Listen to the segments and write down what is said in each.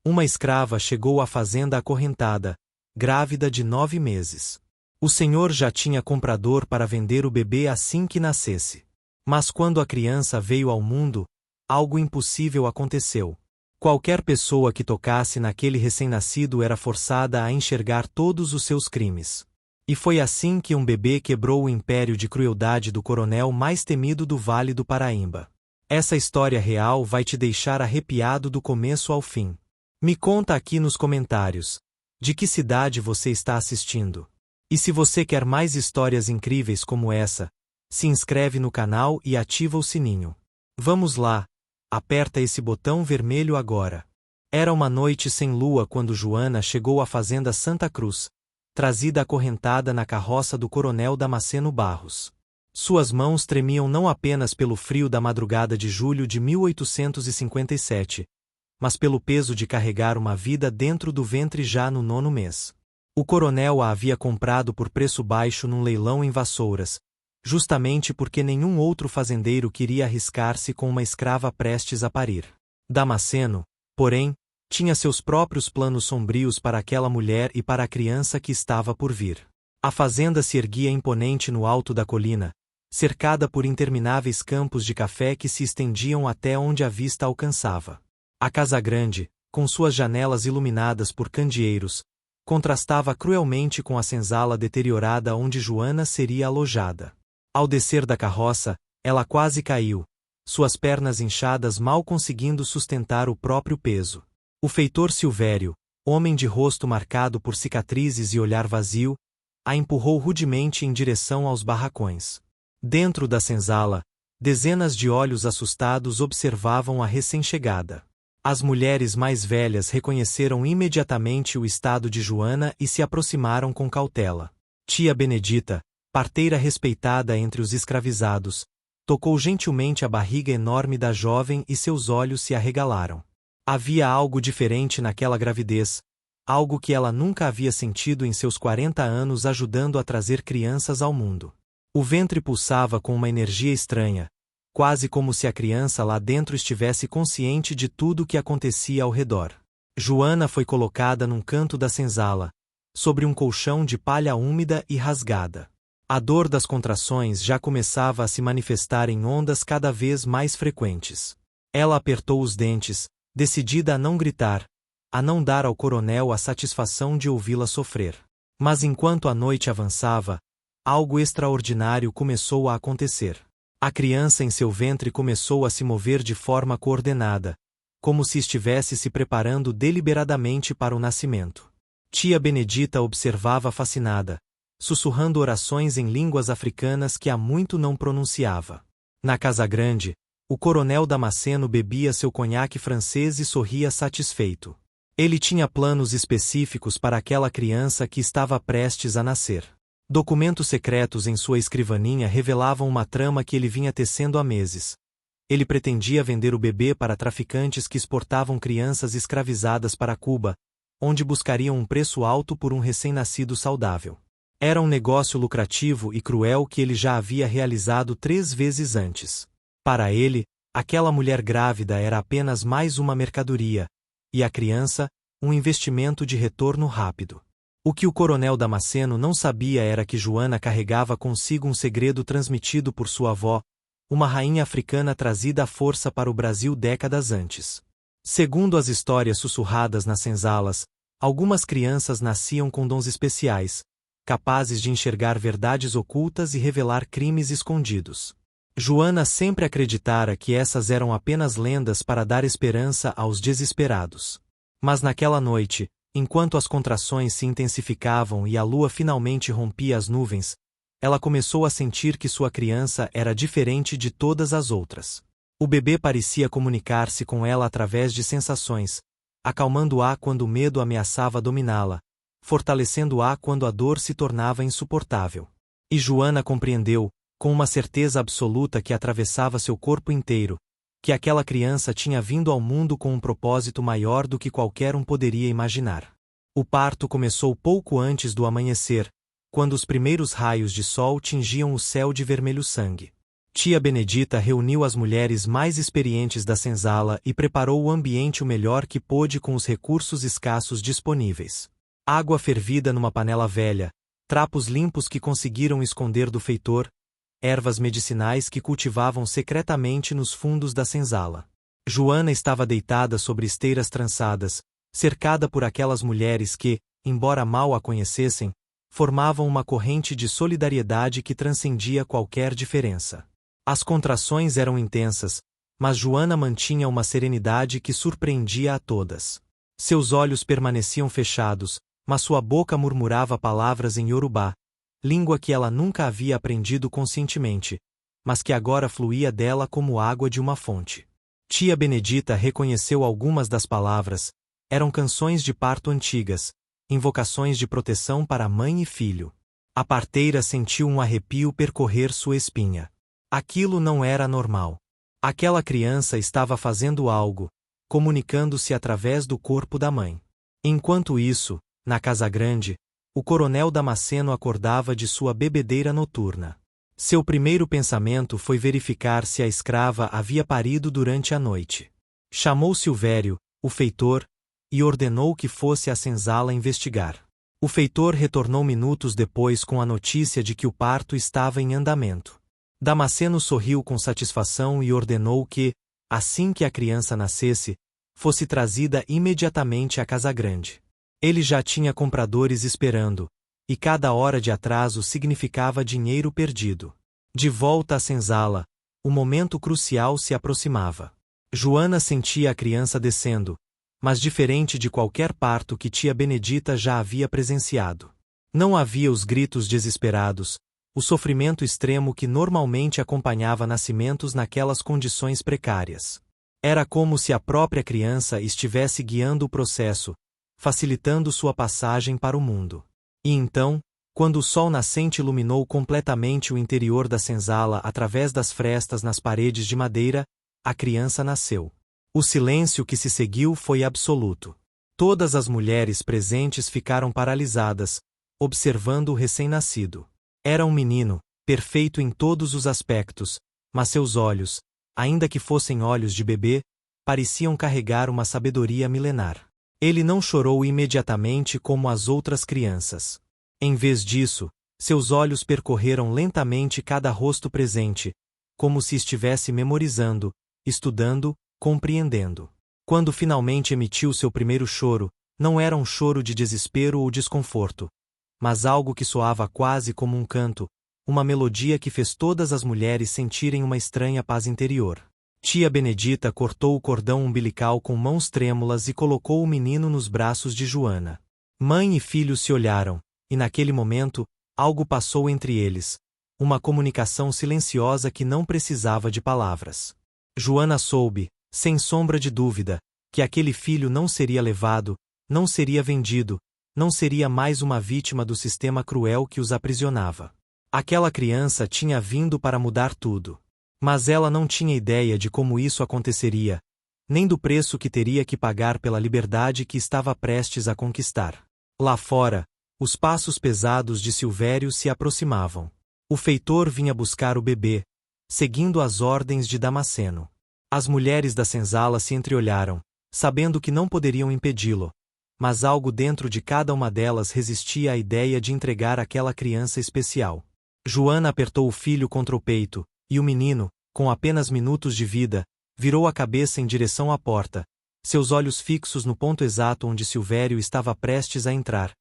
Uma escrava chegou à fazenda acorrentada, grávida de 9 meses. O senhor já tinha comprador para vender o bebê assim que nascesse. Mas quando a criança veio ao mundo, algo impossível aconteceu. Qualquer pessoa que tocasse naquele recém-nascido era forçada a enxergar todos os seus crimes. E foi assim que um bebê quebrou o império de crueldade do coronel mais temido do Vale do Paraíba. Essa história real vai te deixar arrepiado do começo ao fim. Me conta aqui nos comentários, de que cidade você está assistindo. E se você quer mais histórias incríveis como essa, se inscreve no canal e ativa o sininho. Vamos lá, aperta esse botão vermelho agora. Era uma noite sem lua quando Joana chegou à fazenda Santa Cruz, trazida acorrentada na carroça do coronel Damasceno Barros. Suas mãos tremiam não apenas pelo frio da madrugada de julho de 1857, mas pelo peso de carregar uma vida dentro do ventre já no 9º mês. O coronel a havia comprado por preço baixo num leilão em Vassouras, justamente porque nenhum outro fazendeiro queria arriscar-se com uma escrava prestes a parir. Damasceno, porém, tinha seus próprios planos sombrios para aquela mulher e para a criança que estava por vir. A fazenda se erguia imponente no alto da colina, cercada por intermináveis campos de café que se estendiam até onde a vista alcançava. A casa grande, com suas janelas iluminadas por candeeiros, contrastava cruelmente com a senzala deteriorada onde Joana seria alojada. Ao descer da carroça, ela quase caiu, suas pernas inchadas mal conseguindo sustentar o próprio peso. O feitor Silvério, homem de rosto marcado por cicatrizes e olhar vazio, a empurrou rudemente em direção aos barracões. Dentro da senzala, dezenas de olhos assustados observavam a recém-chegada. As mulheres mais velhas reconheceram imediatamente o estado de Joana e se aproximaram com cautela. Tia Benedita, parteira respeitada entre os escravizados, tocou gentilmente a barriga enorme da jovem e seus olhos se arregalaram. Havia algo diferente naquela gravidez, algo que ela nunca havia sentido em seus 40 anos ajudando a trazer crianças ao mundo. O ventre pulsava com uma energia estranha, quase como se a criança lá dentro estivesse consciente de tudo o que acontecia ao redor. Joana foi colocada num canto da senzala, sobre um colchão de palha úmida e rasgada. A dor das contrações já começava a se manifestar em ondas cada vez mais frequentes. Ela apertou os dentes, decidida a não gritar, a não dar ao coronel a satisfação de ouvi-la sofrer. Mas enquanto a noite avançava, algo extraordinário começou a acontecer. A criança em seu ventre começou a se mover de forma coordenada, como se estivesse se preparando deliberadamente para o nascimento. Tia Benedita observava fascinada, sussurrando orações em línguas africanas que há muito não pronunciava. Na casa grande, o coronel Damasceno bebia seu conhaque francês e sorria satisfeito. Ele tinha planos específicos para aquela criança que estava prestes a nascer. Documentos secretos em sua escrivaninha revelavam uma trama que ele vinha tecendo há meses. Ele pretendia vender o bebê para traficantes que exportavam crianças escravizadas para Cuba, onde buscariam um preço alto por um recém-nascido saudável. Era um negócio lucrativo e cruel que ele já havia realizado 3 vezes antes. Para ele, aquela mulher grávida era apenas mais uma mercadoria, e a criança, um investimento de retorno rápido. O que o coronel Damasceno não sabia era que Joana carregava consigo um segredo transmitido por sua avó, uma rainha africana trazida à força para o Brasil décadas antes. Segundo as histórias sussurradas nas senzalas, algumas crianças nasciam com dons especiais, capazes de enxergar verdades ocultas e revelar crimes escondidos. Joana sempre acreditara que essas eram apenas lendas para dar esperança aos desesperados. Mas naquela noite, enquanto as contrações se intensificavam e a lua finalmente rompia as nuvens, ela começou a sentir que sua criança era diferente de todas as outras. O bebê parecia comunicar-se com ela através de sensações, acalmando-a quando o medo ameaçava dominá-la, fortalecendo-a quando a dor se tornava insuportável. E Joana compreendeu, com uma certeza absoluta que atravessava seu corpo inteiro, que aquela criança tinha vindo ao mundo com um propósito maior do que qualquer um poderia imaginar. O parto começou pouco antes do amanhecer, quando os primeiros raios de sol tingiam o céu de vermelho sangue. Tia Benedita reuniu as mulheres mais experientes da senzala e preparou o ambiente o melhor que pôde com os recursos escassos disponíveis. Água fervida numa panela velha, trapos limpos que conseguiram esconder do feitor, ervas medicinais que cultivavam secretamente nos fundos da senzala. Joana estava deitada sobre esteiras trançadas, cercada por aquelas mulheres que, embora mal a conhecessem, formavam uma corrente de solidariedade que transcendia qualquer diferença. As contrações eram intensas, mas Joana mantinha uma serenidade que surpreendia a todas. Seus olhos permaneciam fechados, mas sua boca murmurava palavras em Yorubá, língua que ela nunca havia aprendido conscientemente, mas que agora fluía dela como água de uma fonte. Tia Benedita reconheceu algumas das palavras, eram canções de parto antigas, invocações de proteção para mãe e filho. A parteira sentiu um arrepio percorrer sua espinha. Aquilo não era normal. Aquela criança estava fazendo algo, comunicando-se através do corpo da mãe. Enquanto isso, na casa grande, o coronel Damasceno acordava de sua bebedeira noturna. Seu primeiro pensamento foi verificar se a escrava havia parido durante a noite. Chamou Silvério, o feitor, e ordenou que fosse à senzala investigar. O feitor retornou minutos depois com a notícia de que o parto estava em andamento. Damasceno sorriu com satisfação e ordenou que, assim que a criança nascesse, fosse trazida imediatamente à casa grande. Ele já tinha compradores esperando, e cada hora de atraso significava dinheiro perdido. De volta à senzala, o momento crucial se aproximava. Joana sentia a criança descendo, mas diferente de qualquer parto que tia Benedita já havia presenciado. Não havia os gritos desesperados, o sofrimento extremo que normalmente acompanhava nascimentos naquelas condições precárias. Era como se a própria criança estivesse guiando o processo, facilitando sua passagem para o mundo. E então, quando o sol nascente iluminou completamente o interior da senzala através das frestas nas paredes de madeira, a criança nasceu. O silêncio que se seguiu foi absoluto. Todas as mulheres presentes ficaram paralisadas, observando o recém-nascido. Era um menino, perfeito em todos os aspectos, mas seus olhos, ainda que fossem olhos de bebê, pareciam carregar uma sabedoria milenar. Ele não chorou imediatamente como as outras crianças. Em vez disso, seus olhos percorreram lentamente cada rosto presente, como se estivesse memorizando, estudando, compreendendo. Quando finalmente emitiu seu primeiro choro, não era um choro de desespero ou desconforto, mas algo que soava quase como um canto, uma melodia que fez todas as mulheres sentirem uma estranha paz interior. Tia Benedita cortou o cordão umbilical com mãos trêmulas e colocou o menino nos braços de Joana. Mãe e filho se olharam, e naquele momento, algo passou entre eles, uma comunicação silenciosa que não precisava de palavras. Joana soube, sem sombra de dúvida, que aquele filho não seria levado, não seria vendido, não seria mais uma vítima do sistema cruel que os aprisionava. Aquela criança tinha vindo para mudar tudo. Mas ela não tinha ideia de como isso aconteceria, nem do preço que teria que pagar pela liberdade que estava prestes a conquistar. Lá fora, os passos pesados de Silvério se aproximavam. O feitor vinha buscar o bebê, seguindo as ordens de Damasceno. As mulheres da senzala se entreolharam, sabendo que não poderiam impedi-lo, mas algo dentro de cada uma delas resistia à ideia de entregar aquela criança especial. Joana apertou o filho contra o peito, e o menino, com apenas minutos de vida, virou a cabeça em direção à porta, seus olhos fixos no ponto exato onde Silvério estava prestes a entrar,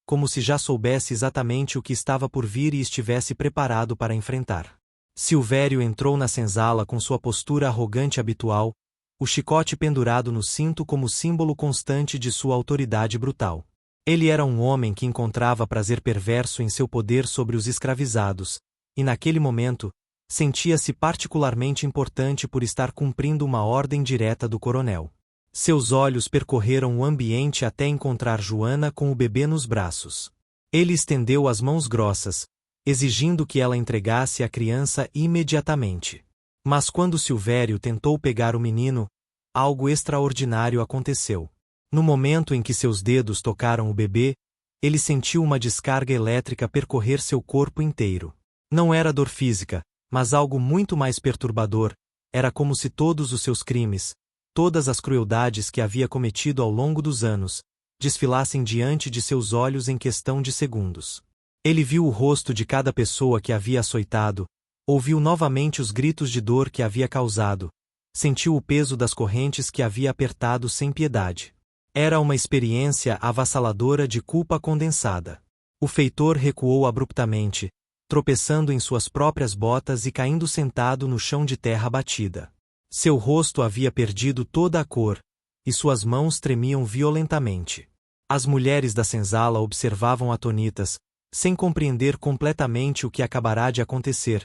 como se já soubesse exatamente o que estava por vir e estivesse preparado para enfrentar. Silvério entrou na senzala com sua postura arrogante habitual, o chicote pendurado no cinto como símbolo constante de sua autoridade brutal. Ele era um homem que encontrava prazer perverso em seu poder sobre os escravizados, e naquele momento, sentia-se particularmente importante por estar cumprindo uma ordem direta do coronel. Seus olhos percorreram o ambiente até encontrar Joana com o bebê nos braços. Ele estendeu as mãos grossas, exigindo que ela entregasse a criança imediatamente. Mas quando Silvério tentou pegar o menino, algo extraordinário aconteceu. No momento em que seus dedos tocaram o bebê, ele sentiu uma descarga elétrica percorrer seu corpo inteiro. Não era dor física, Mas algo muito mais perturbador, era como se todos os seus crimes, todas as crueldades que havia cometido ao longo dos anos, desfilassem diante de seus olhos em questão de segundos. Ele viu o rosto de cada pessoa que havia açoitado, ouviu novamente os gritos de dor que havia causado, sentiu o peso das correntes que havia apertado sem piedade. Era uma experiência avassaladora de culpa condensada. O feitor recuou abruptamente, tropeçando em suas próprias botas e caindo sentado no chão de terra batida. Seu rosto havia perdido toda a cor, e suas mãos tremiam violentamente. As mulheres da senzala observavam atônitas, sem compreender completamente o que acabará de acontecer,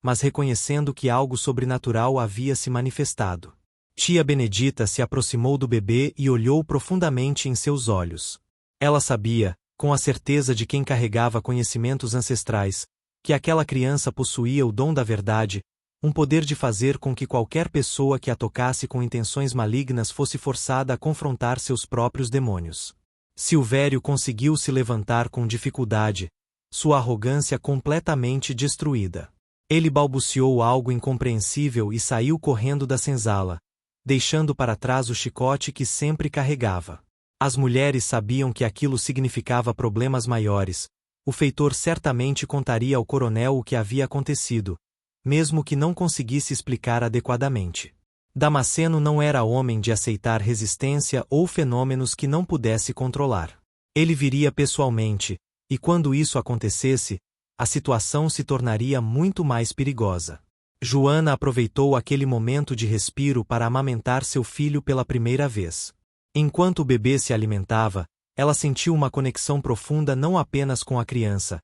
mas reconhecendo que algo sobrenatural havia se manifestado. Tia Benedita se aproximou do bebê e olhou profundamente em seus olhos. Ela sabia, com a certeza de quem carregava conhecimentos ancestrais, que aquela criança possuía o dom da verdade, um poder de fazer com que qualquer pessoa que a tocasse com intenções malignas fosse forçada a confrontar seus próprios demônios. Silvério conseguiu se levantar com dificuldade, sua arrogância completamente destruída. Ele balbuciou algo incompreensível e saiu correndo da senzala, deixando para trás o chicote que sempre carregava. As mulheres sabiam que aquilo significava problemas maiores. O feitor certamente contaria ao coronel o que havia acontecido, mesmo que não conseguisse explicar adequadamente. Damasceno não era homem de aceitar resistência ou fenômenos que não pudesse controlar. Ele viria pessoalmente, e quando isso acontecesse, a situação se tornaria muito mais perigosa. Joana aproveitou aquele momento de respiro para amamentar seu filho pela primeira vez. Enquanto o bebê se alimentava, ela sentiu uma conexão profunda não apenas com a criança,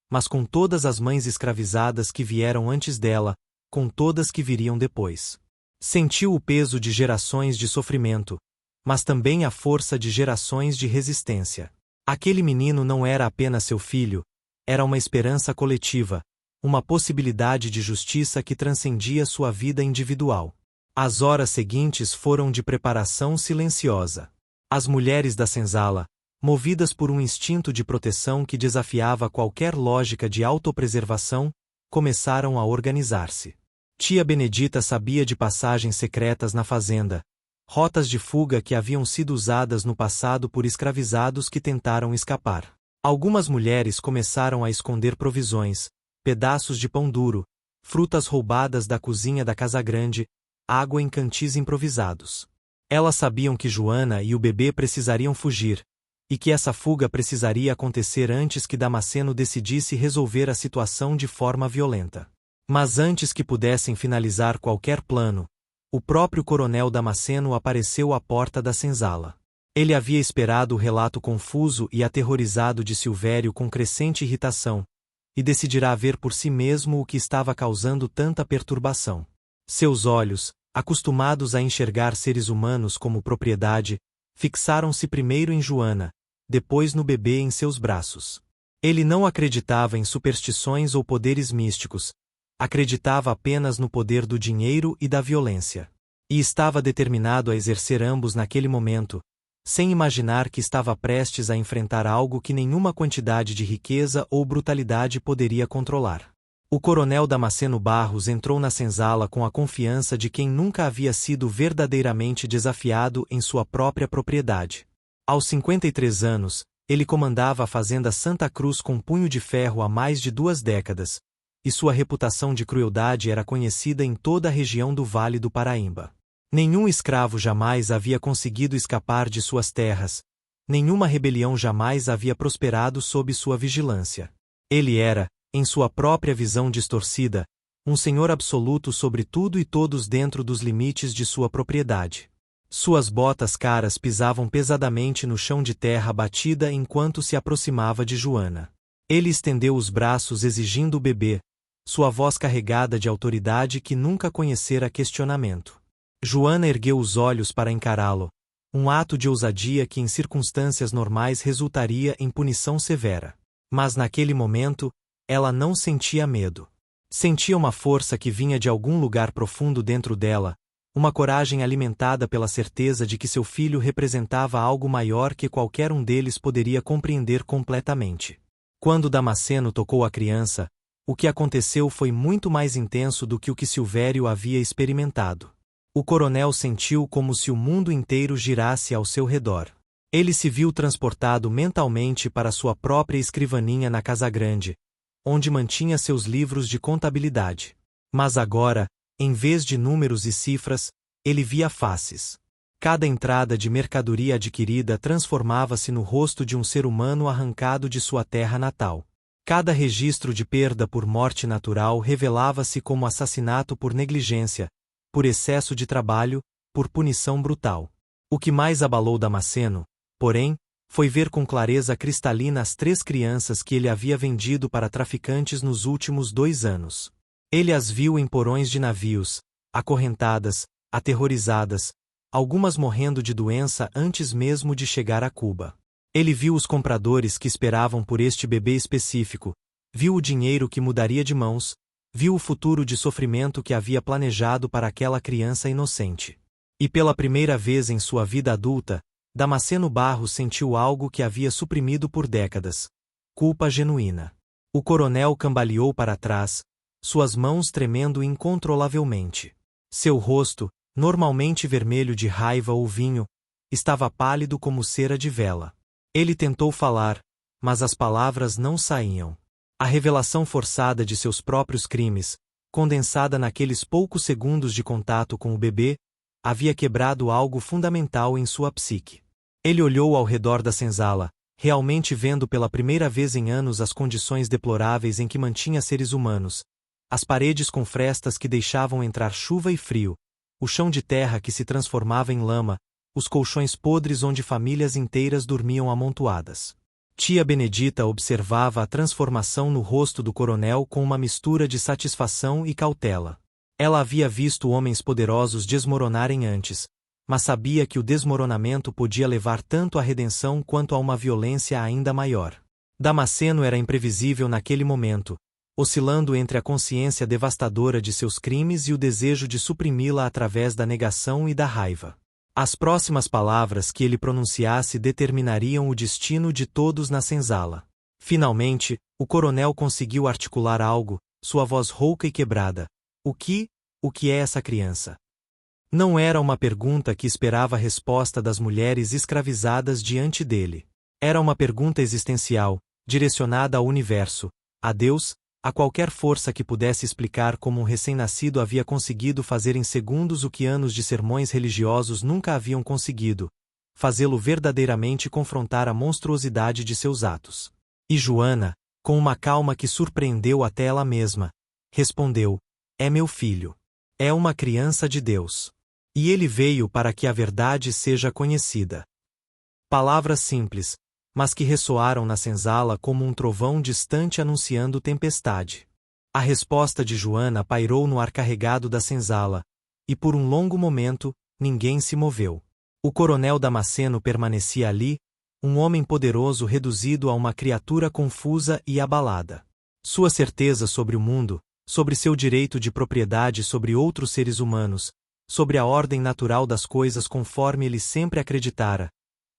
mas com todas as mães escravizadas que vieram antes dela, com todas que viriam depois. Sentiu o peso de gerações de sofrimento, mas também a força de gerações de resistência. Aquele menino não era apenas seu filho, era uma esperança coletiva, uma possibilidade de justiça que transcendia sua vida individual. As horas seguintes foram de preparação silenciosa. As mulheres da senzala, movidas por um instinto de proteção que desafiava qualquer lógica de autopreservação, começaram a organizar-se. Tia Benedita sabia de passagens secretas na fazenda, rotas de fuga que haviam sido usadas no passado por escravizados que tentaram escapar. Algumas mulheres começaram a esconder provisões, pedaços de pão duro, frutas roubadas da cozinha da casa grande, água em cantis improvisados. Elas sabiam que Joana e o bebê precisariam fugir, e que essa fuga precisaria acontecer antes que Damasceno decidisse resolver a situação de forma violenta. Mas antes que pudessem finalizar qualquer plano, o próprio coronel Damasceno apareceu à porta da senzala. Ele havia esperado o relato confuso e aterrorizado de Silvério com crescente irritação, e decidirá ver por si mesmo o que estava causando tanta perturbação. Seus olhos, acostumados a enxergar seres humanos como propriedade, fixaram-se primeiro em Joana, depois no bebê em seus braços. Ele não acreditava em superstições ou poderes místicos, acreditava apenas no poder do dinheiro e da violência. E estava determinado a exercer ambos naquele momento, sem imaginar que estava prestes a enfrentar algo que nenhuma quantidade de riqueza ou brutalidade poderia controlar. O coronel Damasceno Barros entrou na senzala com a confiança de quem nunca havia sido verdadeiramente desafiado em sua própria propriedade. Aos 53 anos, ele comandava a fazenda Santa Cruz com punho de ferro há mais de 2 décadas, e sua reputação de crueldade era conhecida em toda a região do Vale do Paraíba. Nenhum escravo jamais havia conseguido escapar de suas terras, nenhuma rebelião jamais havia prosperado sob sua vigilância. Ele era, em sua própria visão distorcida, um senhor absoluto sobre tudo e todos dentro dos limites de sua propriedade. Suas botas caras pisavam pesadamente no chão de terra batida enquanto se aproximava de Joana. Ele estendeu os braços exigindo o bebê, sua voz carregada de autoridade que nunca conhecera questionamento. Joana ergueu os olhos para encará-lo, um ato de ousadia que em circunstâncias normais resultaria em punição severa. Mas naquele momento, ela não sentia medo. Sentia uma força que vinha de algum lugar profundo dentro dela, uma coragem alimentada pela certeza de que seu filho representava algo maior que qualquer um deles poderia compreender completamente. Quando Damasceno tocou a criança, O que aconteceu foi muito mais intenso do que o que Silvério havia experimentado. O coronel sentiu como se o mundo inteiro girasse ao seu redor. Ele se viu transportado mentalmente para sua própria escrivaninha na Casagrande, onde mantinha seus livros de contabilidade. Mas agora, em vez de números e cifras, ele via faces. Cada entrada de mercadoria adquirida transformava-se no rosto de um ser humano arrancado de sua terra natal. Cada registro de perda por morte natural revelava-se como assassinato por negligência, por excesso de trabalho, por punição brutal. O que mais abalou Damasceno, porém, foi ver com clareza cristalina as 3 crianças que ele havia vendido para traficantes nos últimos 2 anos. Ele as viu em porões de navios, acorrentadas, aterrorizadas, algumas morrendo de doença antes mesmo de chegar a Cuba. Ele viu os compradores que esperavam por este bebê específico, viu o dinheiro que mudaria de mãos, viu o futuro de sofrimento que havia planejado para aquela criança inocente. E pela primeira vez em sua vida adulta, Damasceno Barros sentiu algo que havia suprimido por décadas: culpa genuína. O coronel cambaleou para trás, suas mãos tremendo incontrolavelmente. Seu rosto, normalmente vermelho de raiva ou vinho, estava pálido como cera de vela. Ele tentou falar, mas as palavras não saíam. A revelação forçada de seus próprios crimes, condensada naqueles poucos segundos de contato com o bebê, havia quebrado algo fundamental em sua psique. Ele olhou ao redor da senzala, realmente vendo pela primeira vez em anos as condições deploráveis em que mantinha seres humanos, as paredes com frestas que deixavam entrar chuva e frio, o chão de terra que se transformava em lama, os colchões podres onde famílias inteiras dormiam amontoadas. Tia Benedita observava a transformação no rosto do coronel com uma mistura de satisfação e cautela. Ela havia visto homens poderosos desmoronarem antes, mas sabia que o desmoronamento podia levar tanto à redenção quanto a uma violência ainda maior. Damasceno era imprevisível naquele momento, oscilando entre a consciência devastadora de seus crimes e o desejo de suprimi-la através da negação e da raiva. As próximas palavras que ele pronunciasse determinariam o destino de todos na senzala. Finalmente, o coronel conseguiu articular algo, sua voz rouca e quebrada. O que é essa criança? Não era uma pergunta que esperava a resposta das mulheres escravizadas diante dele. Era uma pergunta existencial, direcionada ao universo, a Deus, a qualquer força que pudesse explicar como um recém-nascido havia conseguido fazer em segundos o que anos de sermões religiosos nunca haviam conseguido, fazê-lo verdadeiramente confrontar a monstruosidade de seus atos. E Joana, com uma calma que surpreendeu até ela mesma, respondeu: é meu filho. É uma criança de Deus. E ele veio para que a verdade seja conhecida. Palavras simples, mas que ressoaram na senzala como um trovão distante anunciando tempestade. A resposta de Joana pairou no ar carregado da senzala, e por um longo momento, ninguém se moveu. O coronel Damasceno permanecia ali, um homem poderoso reduzido a uma criatura confusa e abalada. Sua certeza sobre o mundo, sobre seu direito de propriedade sobre outros seres humanos, sobre a ordem natural das coisas conforme ele sempre acreditara,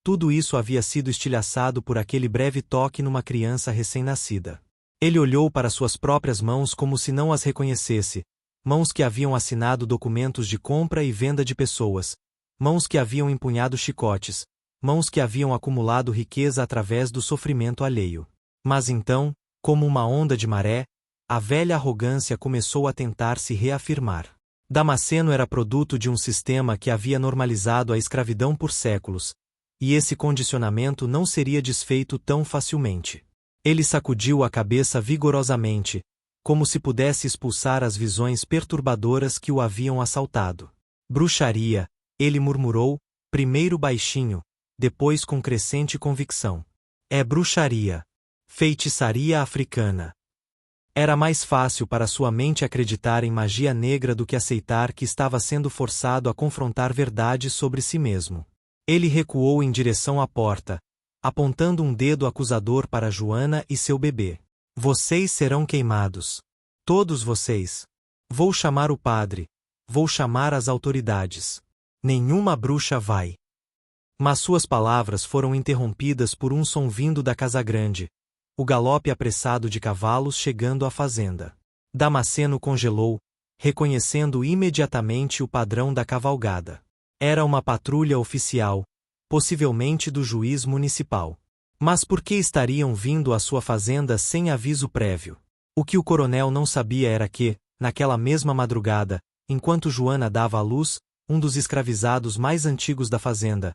tudo isso havia sido estilhaçado por aquele breve toque numa criança recém-nascida. Ele olhou para suas próprias mãos como se não as reconhecesse, mãos que haviam assinado documentos de compra e venda de pessoas, mãos que haviam empunhado chicotes, mãos que haviam acumulado riqueza através do sofrimento alheio. Mas então, como uma onda de maré, a velha arrogância começou a tentar se reafirmar. Damasceno era produto de um sistema que havia normalizado a escravidão por séculos, e esse condicionamento não seria desfeito tão facilmente. Ele sacudiu a cabeça vigorosamente, como se pudesse expulsar as visões perturbadoras que o haviam assaltado. Bruxaria, ele murmurou, primeiro baixinho, depois com crescente convicção. É bruxaria. Feitiçaria africana. Era mais fácil para sua mente acreditar em magia negra do que aceitar que estava sendo forçado a confrontar verdade sobre si mesmo. Ele recuou em direção à porta, apontando um dedo acusador para Joana e seu bebê. Vocês serão queimados. Todos vocês. Vou chamar o padre. Vou chamar as autoridades. Nenhuma bruxa vai. Mas suas palavras foram interrompidas por um som vindo da Casagrande. o galope apressado de cavalos chegando à fazenda. Damasceno congelou, reconhecendo imediatamente o padrão da cavalgada. Era uma patrulha oficial, possivelmente do juiz municipal. Mas por que estariam vindo à sua fazenda sem aviso prévio? O que o coronel não sabia era que, naquela mesma madrugada, enquanto Joana dava à luz, um dos escravizados mais antigos da fazenda,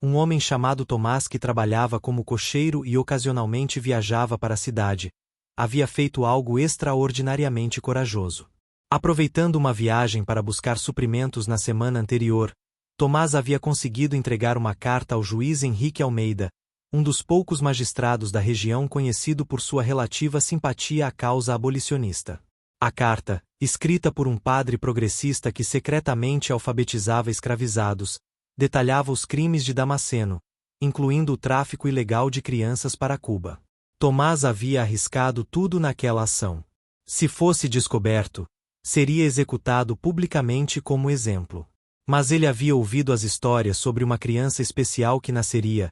um homem chamado Tomás que trabalhava como cocheiro e ocasionalmente viajava para a cidade, havia feito algo extraordinariamente corajoso. Aproveitando uma viagem para buscar suprimentos na semana anterior, Tomás havia conseguido entregar uma carta ao juiz Henrique Almeida, um dos poucos magistrados da região conhecido por sua relativa simpatia à causa abolicionista. A carta, escrita por um padre progressista que secretamente alfabetizava escravizados, detalhava os crimes de Damasceno, incluindo o tráfico ilegal de crianças para Cuba. Tomás havia arriscado tudo naquela ação. Se fosse descoberto, seria executado publicamente como exemplo. Mas ele havia ouvido as histórias sobre uma criança especial que nasceria,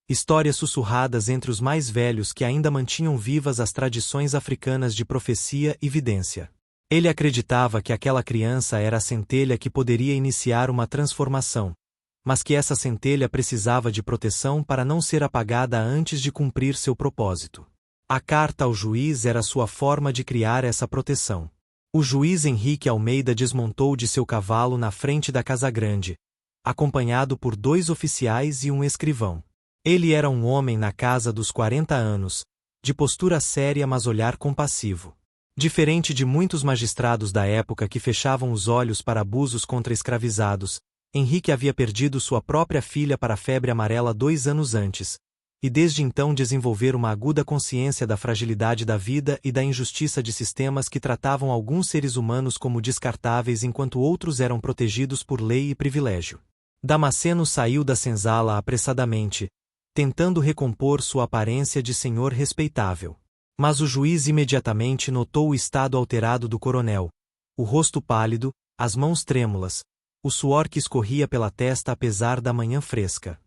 histórias sussurradas entre os mais velhos que ainda mantinham vivas as tradições africanas de profecia e vidência. Ele acreditava que aquela criança era a centelha que poderia iniciar uma transformação, mas que essa centelha precisava de proteção para não ser apagada antes de cumprir seu propósito. A carta ao juiz era sua forma de criar essa proteção. O juiz Henrique Almeida desmontou de seu cavalo na frente da Casa Grande, acompanhado por 2 oficiais e um escrivão. Ele era um homem na casa dos 40 anos, de postura séria mas olhar compassivo. Diferente de muitos magistrados da época que fechavam os olhos para abusos contra escravizados, Henrique havia perdido sua própria filha para a febre amarela 2 anos antes, e desde então desenvolver uma aguda consciência da fragilidade da vida e da injustiça de sistemas que tratavam alguns seres humanos como descartáveis enquanto outros eram protegidos por lei e privilégio. Damasceno saiu da senzala apressadamente, tentando recompor sua aparência de senhor respeitável. Mas o juiz imediatamente notou o estado alterado do coronel, o rosto pálido, as mãos trêmulas, o suor que escorria pela testa apesar da manhã fresca.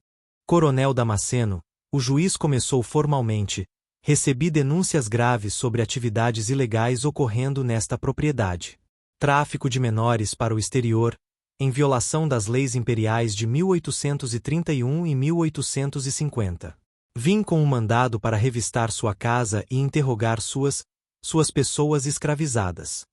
Coronel Damasceno, o juiz começou formalmente, recebi denúncias graves sobre atividades ilegais ocorrendo nesta propriedade. Tráfico de menores para o exterior, em violação das leis imperiais de 1831 e 1850. Vim com um mandado para revistar sua casa e interrogar suas pessoas escravizadas.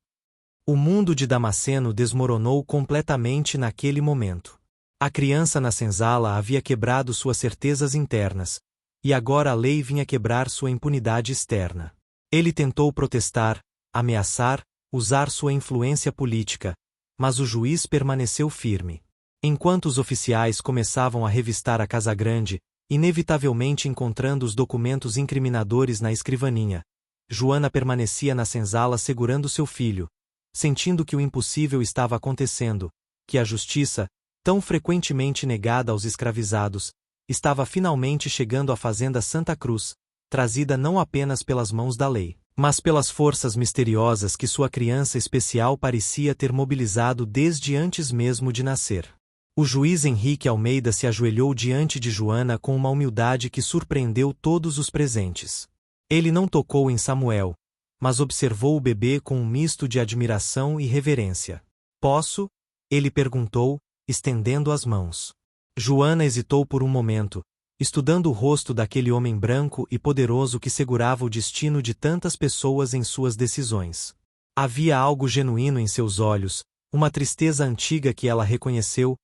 O mundo de Damasceno desmoronou completamente naquele momento. A criança na senzala havia quebrado suas certezas internas, e agora a lei vinha quebrar sua impunidade externa. Ele tentou protestar, ameaçar, usar sua influência política, mas o juiz permaneceu firme. Enquanto os oficiais começavam a revistar a Casa Grande, inevitavelmente encontrando os documentos incriminadores na escrivaninha, Joana permanecia na senzala segurando seu filho, sentindo que o impossível estava acontecendo, que a justiça, tão frequentemente negada aos escravizados, estava finalmente chegando à fazenda Santa Cruz, trazida não apenas pelas mãos da lei, mas pelas forças misteriosas que sua criança especial parecia ter mobilizado desde antes mesmo de nascer. O juiz Henrique Almeida se ajoelhou diante de Joana com uma humildade que surpreendeu todos os presentes. Ele não tocou em Samuel, mas observou o bebê com um misto de admiração e reverência. Posso? Ele perguntou, estendendo as mãos. Joana hesitou por um momento, estudando o rosto daquele homem branco e poderoso que segurava o destino de tantas pessoas em suas decisões. Havia algo genuíno em seus olhos, uma tristeza antiga que ela reconheceu,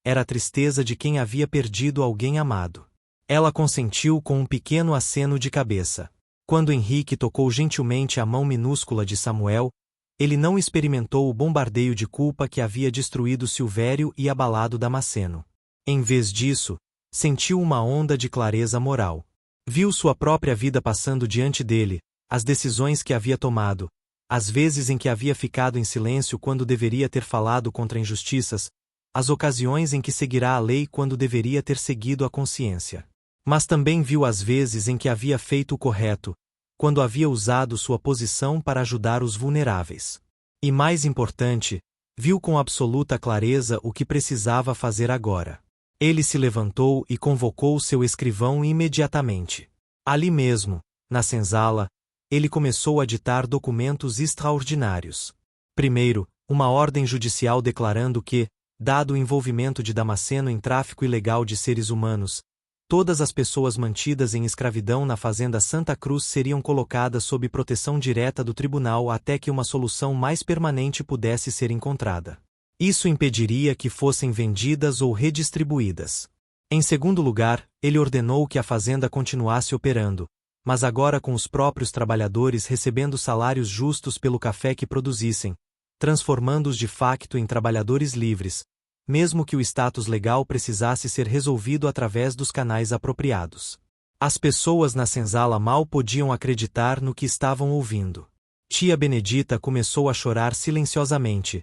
era a tristeza de quem havia perdido alguém amado. Ela consentiu com um pequeno aceno de cabeça. Quando Henrique tocou gentilmente a mão minúscula de Samuel, ele não experimentou o bombardeio de culpa que havia destruído Silvério e abalado Damasceno. Em vez disso, sentiu uma onda de clareza moral. Viu sua própria vida passando diante dele, as decisões que havia tomado, as vezes em que havia ficado em silêncio quando deveria ter falado contra injustiças, as ocasiões em que seguirá a lei quando deveria ter seguido a consciência. Mas também viu as vezes em que havia feito o correto, quando havia usado sua posição para ajudar os vulneráveis. E mais importante, viu com absoluta clareza o que precisava fazer agora. Ele se levantou e convocou seu escrivão imediatamente. Ali mesmo, Na senzala, ele começou a ditar documentos extraordinários. Primeiro, uma ordem judicial declarando que, dado o envolvimento de Damasceno em tráfico ilegal de seres humanos, todas as pessoas mantidas em escravidão na fazenda Santa Cruz seriam colocadas sob proteção direta do tribunal até que uma solução mais permanente pudesse ser encontrada. Isso impediria que fossem vendidas ou redistribuídas. Em segundo lugar, ele ordenou que a fazenda continuasse operando, mas agora com os próprios trabalhadores recebendo salários justos pelo café que produzissem, transformando-os de facto em trabalhadores livres, mesmo que o status legal precisasse ser resolvido através dos canais apropriados. As pessoas na senzala mal podiam acreditar no que estavam ouvindo. Tia Benedita começou a chorar silenciosamente,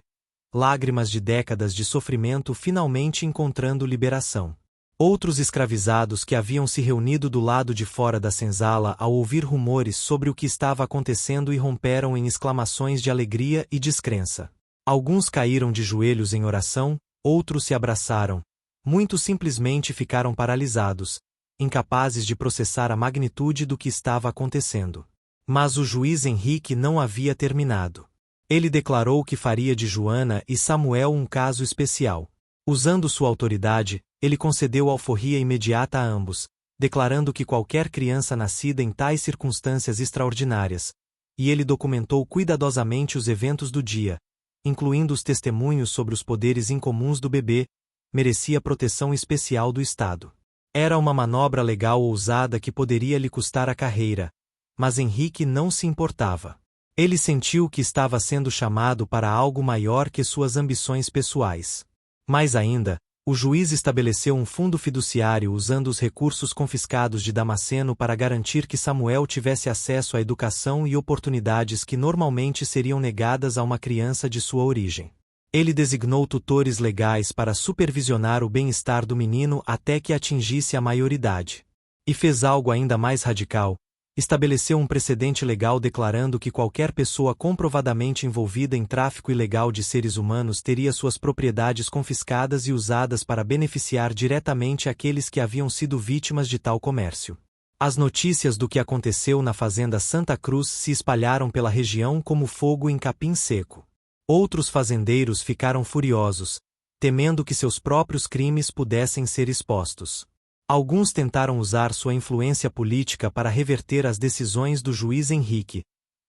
lágrimas de décadas de sofrimento finalmente encontrando liberação. Outros escravizados que haviam se reunido do lado de fora da senzala ao ouvir rumores sobre o que estava acontecendo irromperam em exclamações de alegria e descrença. Alguns caíram de joelhos em oração, outros se abraçaram, muitos simplesmente ficaram paralisados, incapazes de processar a magnitude do que estava acontecendo. Mas o juiz Henrique não havia terminado. Ele declarou que faria de Joana e Samuel um caso especial. Usando sua autoridade, ele concedeu alforria imediata a ambos, declarando que qualquer criança nascida em tais circunstâncias extraordinárias, e ele documentou cuidadosamente os eventos do dia, incluindo os testemunhos sobre os poderes incomuns do bebê, merecia proteção especial do Estado. Era uma manobra legal ousada que poderia lhe custar a carreira, mas Henrique não se importava. Ele sentiu que estava sendo chamado para algo maior que suas ambições pessoais. Mais ainda, o juiz estabeleceu um fundo fiduciário usando os recursos confiscados de Damasceno para garantir que Samuel tivesse acesso à educação e oportunidades que normalmente seriam negadas a uma criança de sua origem. Ele designou tutores legais para supervisionar o bem-estar do menino até que atingisse a maioridade. E fez algo ainda mais radical. Estabeleceu um precedente legal declarando que qualquer pessoa comprovadamente envolvida em tráfico ilegal de seres humanos teria suas propriedades confiscadas e usadas para beneficiar diretamente aqueles que haviam sido vítimas de tal comércio. As notícias do que aconteceu na fazenda Santa Cruz se espalharam pela região como fogo em capim seco. Outros fazendeiros ficaram furiosos, temendo que seus próprios crimes pudessem ser expostos. Alguns tentaram usar sua influência política para reverter as decisões do juiz Henrique,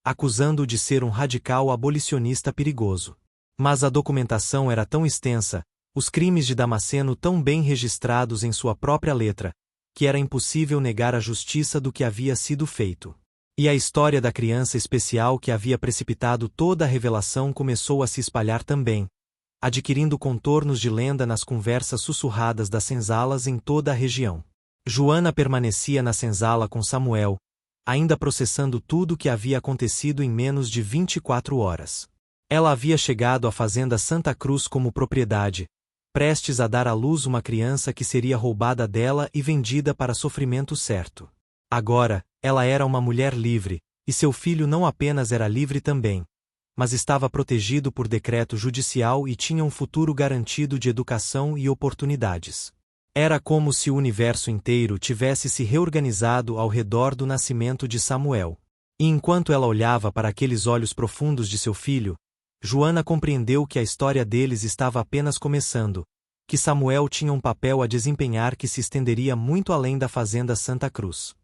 acusando-o de ser um radical abolicionista perigoso. Mas a documentação era tão extensa, os crimes de Damasceno tão bem registrados em sua própria letra, que era impossível negar a justiça do que havia sido feito. E a história da criança especial que havia precipitado toda a revelação começou a se espalhar também, adquirindo contornos de lenda nas conversas sussurradas das senzalas em toda a região. Joana permanecia na senzala com Samuel, ainda processando tudo o que havia acontecido em menos de 24 horas. Ela havia chegado à fazenda Santa Cruz como propriedade, prestes a dar à luz uma criança que seria roubada dela e vendida para sofrimento certo. Agora, ela era uma mulher livre, e seu filho não apenas era livre também, mas estava protegido por decreto judicial e tinha um futuro garantido de educação e oportunidades. Era como se o universo inteiro tivesse se reorganizado ao redor do nascimento de Samuel. E enquanto ela olhava para aqueles olhos profundos de seu filho, Joana compreendeu que a história deles estava apenas começando, que Samuel tinha um papel a desempenhar que se estenderia muito além da fazenda Santa Cruz.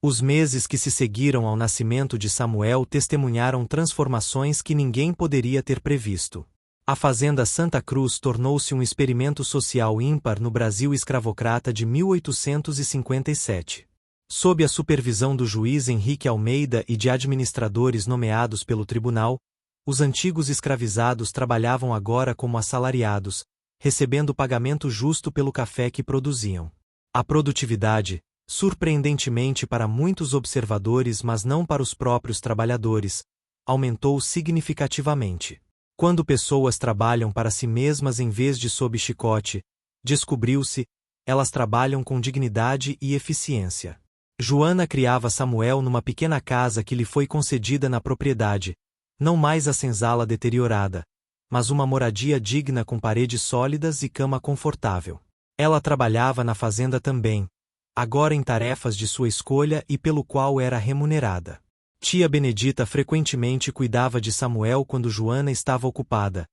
Os meses que se seguiram ao nascimento de Samuel testemunharam transformações que ninguém poderia ter previsto. A fazenda Santa Cruz tornou-se um experimento social ímpar no Brasil escravocrata de 1857. Sob a supervisão do juiz Henrique Almeida e de administradores nomeados pelo tribunal, os antigos escravizados trabalhavam agora como assalariados, recebendo pagamento justo pelo café que produziam. A produtividade, surpreendentemente para muitos observadores mas não para os próprios trabalhadores, aumentou significativamente. Quando pessoas trabalham para si mesmas em vez de sob chicote, descobriu-se, elas trabalham com dignidade e eficiência. Joana criava Samuel numa pequena casa que lhe foi concedida na propriedade, não mais a senzala deteriorada, mas uma moradia digna com paredes sólidas e cama confortável. Ela trabalhava na fazenda também, agora em tarefas de sua escolha e pelo qual era remunerada. Tia Benedita frequentemente cuidava de Samuel quando Joana estava ocupada,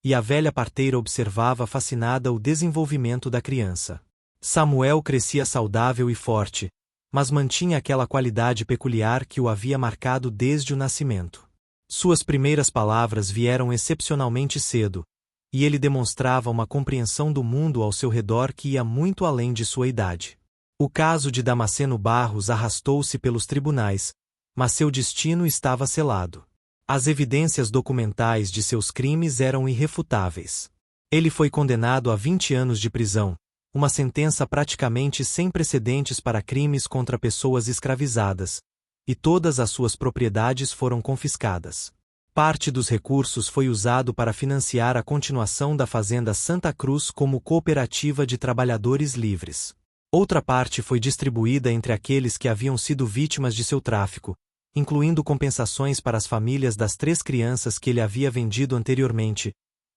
e a velha parteira observava fascinada o desenvolvimento da criança. Samuel crescia saudável e forte, mas mantinha aquela qualidade peculiar que o havia marcado desde o nascimento. Suas primeiras palavras vieram excepcionalmente cedo, e ele demonstrava uma compreensão do mundo ao seu redor que ia muito além de sua idade. O caso de Damasceno Barros arrastou-se pelos tribunais, mas seu destino estava selado. As evidências documentais de seus crimes eram irrefutáveis. Ele foi condenado a 20 anos de prisão, uma sentença praticamente sem precedentes para crimes contra pessoas escravizadas, e todas as suas propriedades foram confiscadas. Parte dos recursos foi usado para financiar a continuação da Fazenda Santa Cruz como cooperativa de trabalhadores livres. Outra parte foi distribuída entre aqueles que haviam sido vítimas de seu tráfico, incluindo compensações para as famílias das 3 crianças que ele havia vendido anteriormente,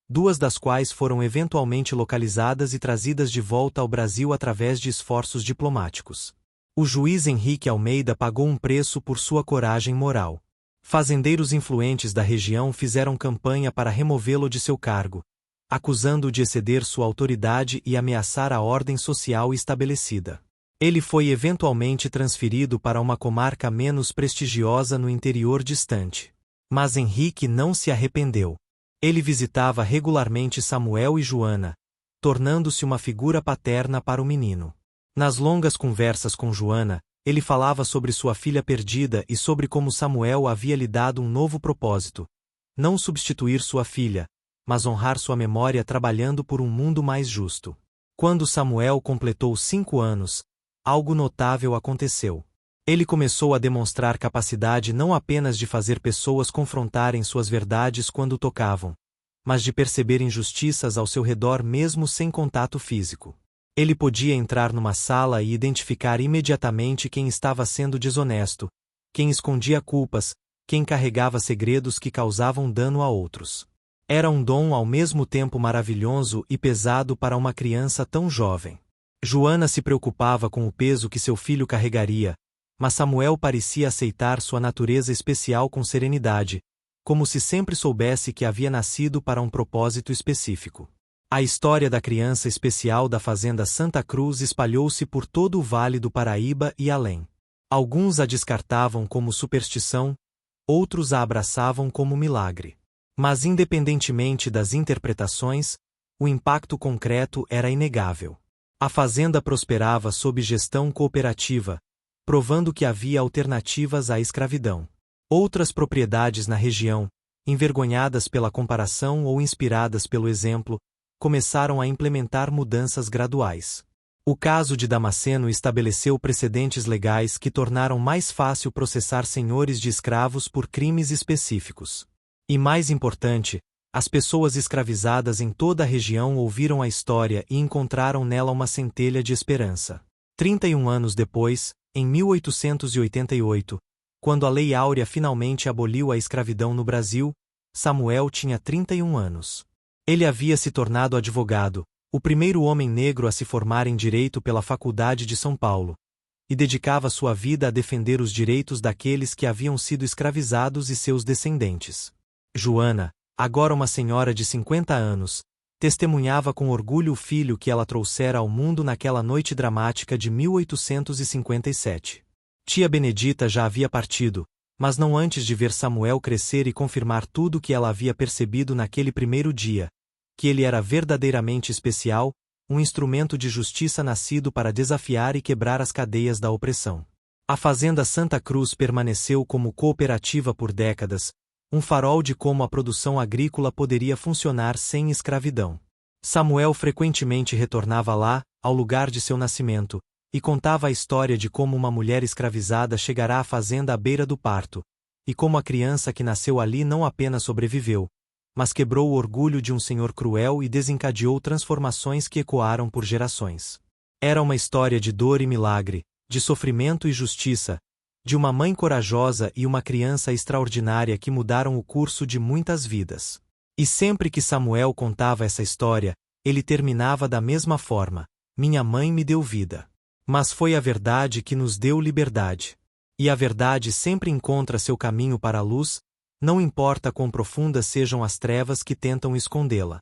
2 das quais foram eventualmente localizadas e trazidas de volta ao Brasil através de esforços diplomáticos. O juiz Henrique Almeida pagou um preço por sua coragem moral. Fazendeiros influentes da região fizeram campanha para removê-lo de seu cargo, acusando-o de exceder sua autoridade e ameaçar a ordem social estabelecida. Ele foi eventualmente transferido para uma comarca menos prestigiosa no interior distante. Mas Henrique não se arrependeu. Ele visitava regularmente Samuel e Joana, tornando-se uma figura paterna para o menino. Nas longas conversas com Joana, ele falava sobre sua filha perdida e sobre como Samuel havia lhe dado um novo propósito: não substituir sua filha, mas honrar sua memória trabalhando por um mundo mais justo. Quando Samuel completou 5 anos, algo notável aconteceu. Ele começou a demonstrar capacidade não apenas de fazer pessoas confrontarem suas verdades quando tocavam, mas de perceber injustiças ao seu redor mesmo sem contato físico. Ele podia entrar numa sala e identificar imediatamente quem estava sendo desonesto, quem escondia culpas, quem carregava segredos que causavam dano a outros. Era um dom ao mesmo tempo maravilhoso e pesado para uma criança tão jovem. Joana se preocupava com o peso que seu filho carregaria, mas Samuel parecia aceitar sua natureza especial com serenidade, como se sempre soubesse que havia nascido para um propósito específico. A história da criança especial da Fazenda Santa Cruz espalhou-se por todo o Vale do Paraíba e além. Alguns a descartavam como superstição, outros a abraçavam como milagre. Mas independentemente das interpretações, o impacto concreto era inegável. A fazenda prosperava sob gestão cooperativa, provando que havia alternativas à escravidão. Outras propriedades na região, envergonhadas pela comparação ou inspiradas pelo exemplo, começaram a implementar mudanças graduais. O caso de Damasceno estabeleceu precedentes legais que tornaram mais fácil processar senhores de escravos por crimes específicos. E mais importante, as pessoas escravizadas em toda a região ouviram a história e encontraram nela uma centelha de esperança. 31 anos depois, em 1888, quando a Lei Áurea finalmente aboliu a escravidão no Brasil, Samuel tinha 31 anos. Ele havia se tornado advogado, o primeiro homem negro a se formar em direito pela Faculdade de São Paulo, e dedicava sua vida a defender os direitos daqueles que haviam sido escravizados e seus descendentes. Joana, agora uma senhora de 50 anos, testemunhava com orgulho o filho que ela trouxera ao mundo naquela noite dramática de 1857. Tia Benedita já havia partido, mas não antes de ver Samuel crescer e confirmar tudo o que ela havia percebido naquele primeiro dia, que ele era verdadeiramente especial, um instrumento de justiça nascido para desafiar e quebrar as cadeias da opressão. A Fazenda Santa Cruz permaneceu como cooperativa por décadas, um farol de como a produção agrícola poderia funcionar sem escravidão. Samuel frequentemente retornava lá, ao lugar de seu nascimento, e contava a história de como uma mulher escravizada chegará à fazenda à beira do parto, e como a criança que nasceu ali não apenas sobreviveu, mas quebrou o orgulho de um senhor cruel e desencadeou transformações que ecoaram por gerações. Era uma história de dor e milagre, de sofrimento e justiça, de uma mãe corajosa e uma criança extraordinária que mudaram o curso de muitas vidas. E sempre que Samuel contava essa história, ele terminava da mesma forma: minha mãe me deu vida. Mas foi a verdade que nos deu liberdade. E a verdade sempre encontra seu caminho para a luz, não importa quão profundas sejam as trevas que tentam escondê-la.